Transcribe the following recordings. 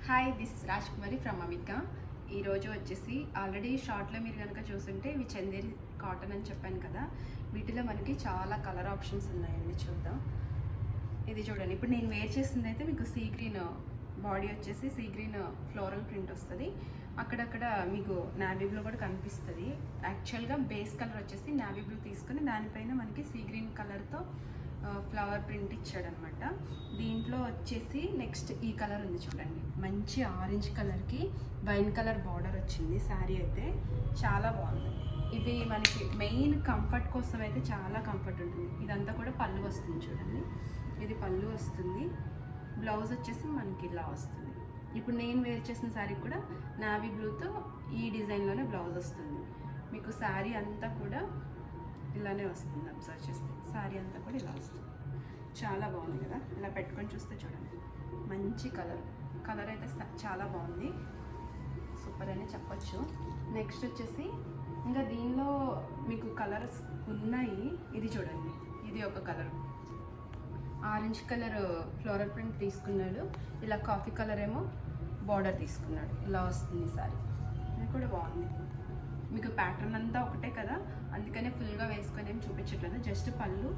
Hi, this is Raj Kumari from Avika. ఈరోజు వచ్చేసి already షార్ట్లో మీరు కనుక చూస్తుంటే ఇవి చందేరి కాటన్ అని చెప్పాను కదా. వీటిలో మనకి చాలా కలర్ ఆప్షన్స్ ఉన్నాయండి, చూద్దాం. ఇది చూడండి, ఇప్పుడు నేను వేర్ చేసింది అయితే మీకు సీ గ్రీన్ బాడీ వచ్చేసి సీ గ్రీన్ ఫ్లోరల్ ప్రింట్ వస్తుంది. అక్కడక్కడ మీకు నావీ బ్లూ కూడా కనిపిస్తుంది. యాక్చువల్గా బేస్ కలర్ వచ్చేసి నావీ బ్లూ తీసుకొని దానిపైన మనకి సీ గ్రీన్ కలర్తో ఫ్లవర్ ప్రింట్ ఇచ్చాడనమాట. దీంట్లో వచ్చేసి నెక్స్ట్ ఈ కలర్ ఉంది చూడండి, మంచి ఆరెంజ్ కలర్కి వైన్ కలర్ బార్డర్ వచ్చింది. శారీ అయితే చాలా బాగుంది. ఇవి మనకి మెయిన్ కంఫర్ట్ కోసం అయితే చాలా కంఫర్ట్ ఉంటుంది. ఇదంతా కూడా పళ్ళు వస్తుంది చూడండి, ఇది పళ్ళు వస్తుంది. బ్లౌజ్ వచ్చేసి మనకి ఇలా వస్తుంది. ఇప్పుడు నేను వేర్ చేసిన శారీ కూడా నావీ బ్లూతో ఈ డిజైన్లోనే బ్లౌజ్ వస్తుంది. మీకు శారీ అంతా కూడా ఇలానే వస్తుంది. అబ్జర్వ్ చేస్తే శారీ అంతా కూడా ఇలా వస్తుంది. చాలా బాగుంది కదా, ఇలా పెట్టుకొని చూస్తే చూడండి, మంచి కలర్ అయితే చాలా బాగుంది, సూపర్ అని చెప్పచ్చు. నెక్స్ట్ వచ్చేసి ఇంకా దీనిలో మీకు కలర్స్ ఉన్నాయి. ఇది చూడండి, ఇది ఒక colour orange colour floral print తీసుకున్నాడు. ఇలా కాఫీ కలర్ ఏమో బార్డర్ తీసుకున్నాడు. ఇలా వస్తుంది సారీ, ఇది కూడా బాగుంది. మీకు ప్యాటర్న్ అంతా ఒకటే కదా, అందుకనే ఫుల్గా వేసుకొని ఏం చూపించట్లేదు. జస్ట్ పళ్ళు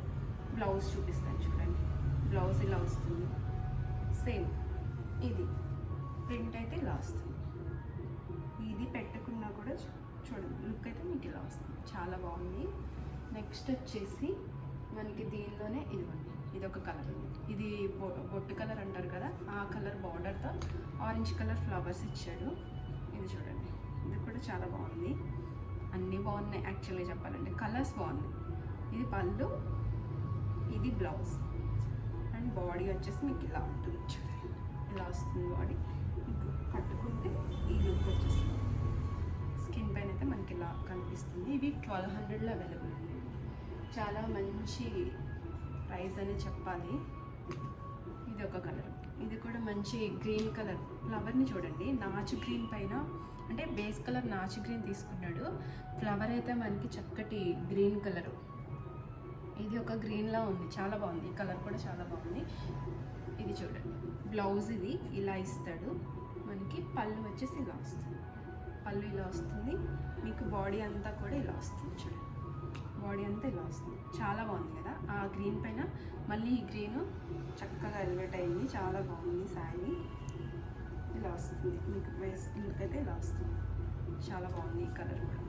బ్లౌజ్ చూపిస్తాను చూడండి. బ్లౌజ్ ఇలా వస్తుంది, సేమ్ ఇది ప్రింట్ అయితే ఇలా వస్తుంది. ఇది పెట్టుకున్నా కూడా చూడండి, లుక్ అయితే మీకు ఇలా వస్తుంది, చాలా బాగుంది. నెక్స్ట్ వచ్చేసి మనకి దీనిలోనే ఇదిగోండి, ఇది ఒక కలర్ ఉంది. ఇది బొట్టు కలర్ అంటారు కదా, ఆ కలర్ బార్డర్తో ఆరెంజ్ కలర్ ఫ్లవర్స్ ఇచ్చాడు. ఇది చూడండి, ఇది కూడా చాలా బాగుంది. అన్నీ బాగున్నాయి యాక్చువల్గా చెప్పాలంటే, కలర్స్ బాగున్నాయి. ఇది పళ్ళు, ఇది బ్లౌజ్, అండ్ బాడీ వచ్చేసి మీకు ఇలా ఉంటుంది చూడండి, ఇలా వస్తుంది బాడీ. మీకు కట్టుకుంటే ఈ లుక్ వచ్చేస్తుంది. స్కిన్ పైన అయితే మనకి ఇలా కనిపిస్తుంది. ఇవి 1200లో అవైలబుల్ ఉంది. చాలా మంచి ప్రైస్ అని చెప్పాలి. ఇది ఒక కలర్, ఇది కూడా మంచి గ్రీన్ కలర్ ఫ్లవర్ని చూడండి, నాచు గ్రీన్ పైన అంటే బేస్ కలర్ నాచు గ్రీన్ తీసుకున్నాడు. ఫ్లవర్ అయితే మనకి చక్కటి గ్రీన్ కలరు. ఇది ఒక గ్రీన్లా ఉంది, చాలా బాగుంది. ఈ కలర్ కూడా చాలా బాగుంది. ఇది చూడండి, బ్లౌజ్ ఇది ఇలా ఇస్తాడు మనకి. పళ్ళు వచ్చేసి ఇలా వస్తుంది, పళ్ళు ఇలా వస్తుంది. మీకు బాడీ అంతా కూడా ఇలా వస్తుంది చూడండి, బాడీ అంతా ఇలా వస్తుంది. చాలా బాగుంది కదా. ఆ గ్రీన్ పైన మళ్ళీ ఈ గ్రీన్ చక్కగా ఎలివేట్ అయింది, చాలా బాగుంది. శారీ ఇలా వస్తుంది, మీకు లుక్ అయితే ఇలా వస్తుంది, చాలా బాగుంది. ఈ కలర్ కూడా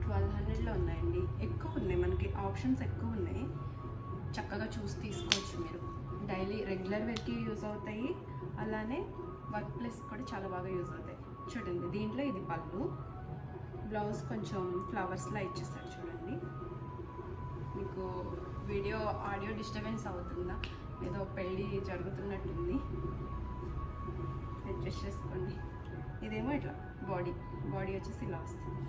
1200లో ఉన్నాయండి. ఎక్కువ ఉన్నాయి, మనకి ఆప్షన్స్ ఎక్కువ ఉన్నాయి. చక్కగా చూసి తీసుకోవచ్చు మీరు. డైలీ రెగ్యులర్ వేర్కి యూజ్ అవుతాయి, అలానే వర్క్ ప్లేస్ కూడా చాలా బాగా యూజ్ అవుతాయి. చూడండి, దీంట్లో ఇది పళ్ళు, బ్లౌజ్ కొంచెం ఫ్లవర్స్లా ఇచ్చేస్తారు చూడండి. మీకు వీడియో ఆడియో డిస్టర్బెన్స్ అవుతుందా? ఏదో పెళ్ళి జరుగుతున్నట్టుంది, అడ్జస్ట్ చేసుకోండి. ఇదేమో ఇట్లా బాడీ వచ్చేసి ఇలా వస్తుంది.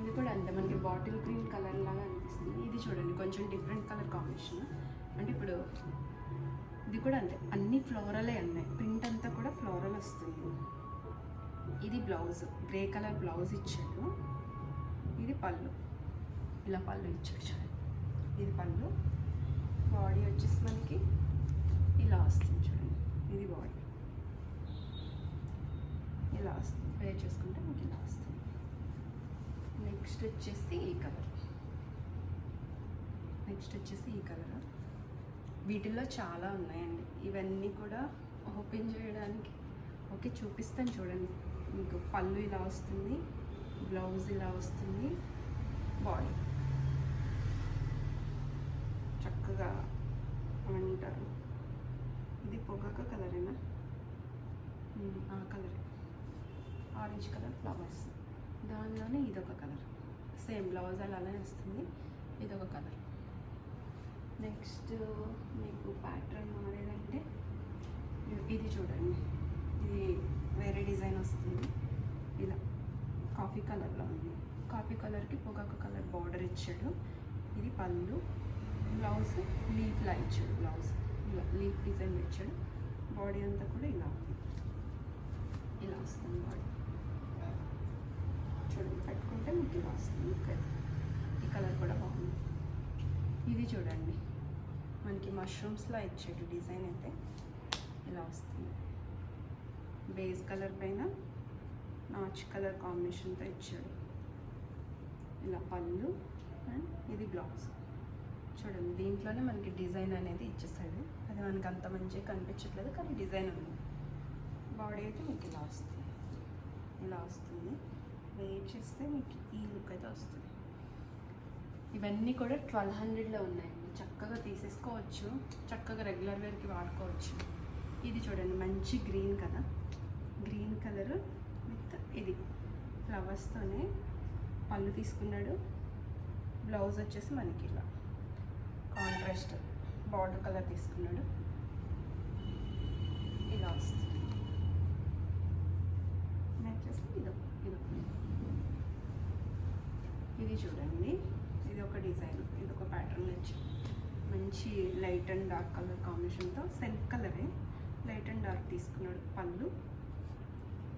ఇది కూడా అంతే, మనకి బాటిల్ గ్రీన్ కలర్ లాగా అనిపిస్తుంది. ఇది చూడండి, కొంచెం డిఫరెంట్ కలర్ కాంబినేషన్. అంటే ఇప్పుడు ఇది కూడా అంతే, అన్ని ఫ్లోరలే ఉన్నాయి. ప్రింట్ అంతా కూడా ఫ్లోరల్ వస్తుంది. ఇది బ్లౌజ్, గ్రే కలర్ బ్లౌజ్ ఇచ్చాడు. ఇది పళ్ళు, ఇలా పళ్ళు ఇచ్చాడు చూడండి. ఇది పళ్ళు, బాడీ వచ్చేసి మనకి ఇలా వస్తుంది చూడండి. ఇది బాడీ ఇలా వస్తుంది, వేర్ చేసుకుంటే మనకి ఇలా వస్తుంది. నెక్స్ట్ వచ్చేసి ఈ కలర్. వీటిల్లో చాలా ఉన్నాయండి, ఇవన్నీ కూడా ఓపెన్ చేయడానికి ఓకే చూపిస్తాను చూడండి. మీకు పళ్ళు ఇలా వస్తుంది, బ్లౌజ్ ఇలా వస్తుంది, బాడీ చక్కగా అంటారు. ఇది పొగాక కలరేనా? ఆ కలర్ ఆరెంజ్ కలర్ ఫ్లవర్స్, దానిలోనే ఇదొక కలర్, సేమ్ బ్లౌజ్ అలానే వస్తుంది. ఇదొక కలర్. నెక్స్ట్ మీకు ప్యాటర్న్ మారేదంటే ఇది చూడండి, ఇది వేరే డిజైన్ వస్తుంది. ఇలా కాఫీ కలర్లో ఉంది, కాఫీ కలర్కి పొగాకు కలర్ బార్డర్ ఇచ్చాడు. ఇది పళ్ళు, బ్లౌజ్ లీఫ్లా ఇచ్చాడు. బ్లౌజ్ ఇలా లీఫ్ డిజైన్ ఇచ్చాడు. బాడీ అంతా కూడా ఇలా ఉంది, ఇలా వస్తుంది బాడీ. చూడండి, పెట్టుకుంటే మీకు ఇలా వస్తుంది. ఈ కలర్ కూడా బాగుంది. ఇది చూడండి, మనకి మష్రూమ్స్లా ఇచ్చాడు డిజైన్ అయితే. ఇలా వస్తుంది. బేస్ కలర్ పైన నాచ్ కలర్ కాంబినేషన్తో ఇచ్చాడు. ఇలా పళ్ళు అండ్ ఇది బ్లౌజ్. చూడండి దీంట్లోనే మనకి డిజైన్ అనేది ఇచ్చేసాడు. అది మనకి అంత మంచిగా కనిపించట్లేదు కానీ డిజైన్ ఉంది. బాడీ అయితే మీకు ఇలా వస్తుంది, ఇలా వస్తుంది. వెయిట్ చేస్తే మీకు ఈ లుక్ అయితే వస్తుంది. ఇవన్నీ కూడా 1200లో ఉన్నాయండి. చక్కగా తీసేసుకోవచ్చు, చక్కగా రెగ్యులర్ వేర్కి వాడుకోవచ్చు. ఇది చూడండి మంచి గ్రీన్ కదా, గ్రీన్ కలర్ విత్ ఇది ఫ్లవర్స్తోనే పళ్ళు తీసుకున్నాడు. బ్లౌజ్ వచ్చేసి మనకి ఇలా కాంట్రాస్ట్ బార్డర్ కలర్ తీసుకున్నాడు. ఇలా వస్తుంది. నెక్స్ట్ ఇది చూడండి, ఇది ఒక డిజైన్, ఇది ఒక ప్యాటర్న్ వచ్చి మంచి లైట్ అండ్ డార్క్ కలర్ కాంబినేషన్తో సెల్ఫ్ కలరే లైట్ అండ్ డార్క్ తీసుకున్నాడు. పళ్ళు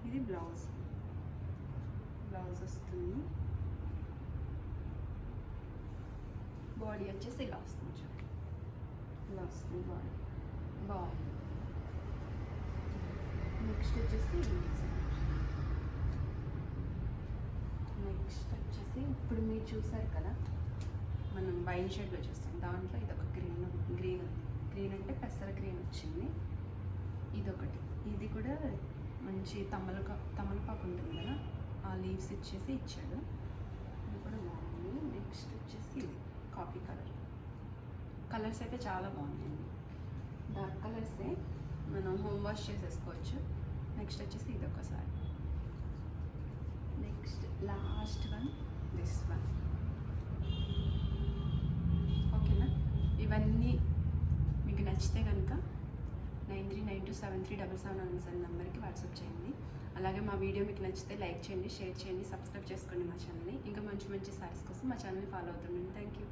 ఇది బ్లౌజ్ వస్తుంది. బాడీ వచ్చేసి ఇలా వస్తుంది. చూడండి ఇలా వస్తుంది బాడీ, బాగుంది. నెక్స్ట్ వచ్చేసి ఇప్పుడు మీరు చూసారు కదా మనం వైన్ షేడ్లో చూస్తాం, దాంట్లో ఇదొక గ్రీన్ అంటే పెసర గ్రీన్ వచ్చింది. ఇదొకటి, ఇది కూడా మంచి తమలపాకు ఉంటుంది కదా, ఆ లీవ్స్ ఇచ్చేసి ఇచ్చాడు. ఇది కూడా బాగుంది. నెక్స్ట్ వచ్చేసి ఇది కాఫీ కలర్స్ అయితే చాలా బాగున్నాయండి. డార్క్ కలర్సే మనం హోమ్ వాష్ చేసేసుకోవచ్చు. నెక్స్ట్ వచ్చేసి ఇది ఒకసారి. Next last one this one. ఓకేనా? ఇవన్నీ మీకు నచ్చితే కనుక 9392737777 నెంబర్కి వాట్సాప్ చేయండి. అలాగే మా వీడియో మీకు నచ్చితే లైక్ చేయండి, షేర్ చేయండి, సబ్స్క్రైబ్ చేసుకోండి మా ఛానల్ని. ఇంకా మంచి మంచి సారీస్ కోసం మా ఛానల్ని ఫాలో అవుతుండండి. Thank you.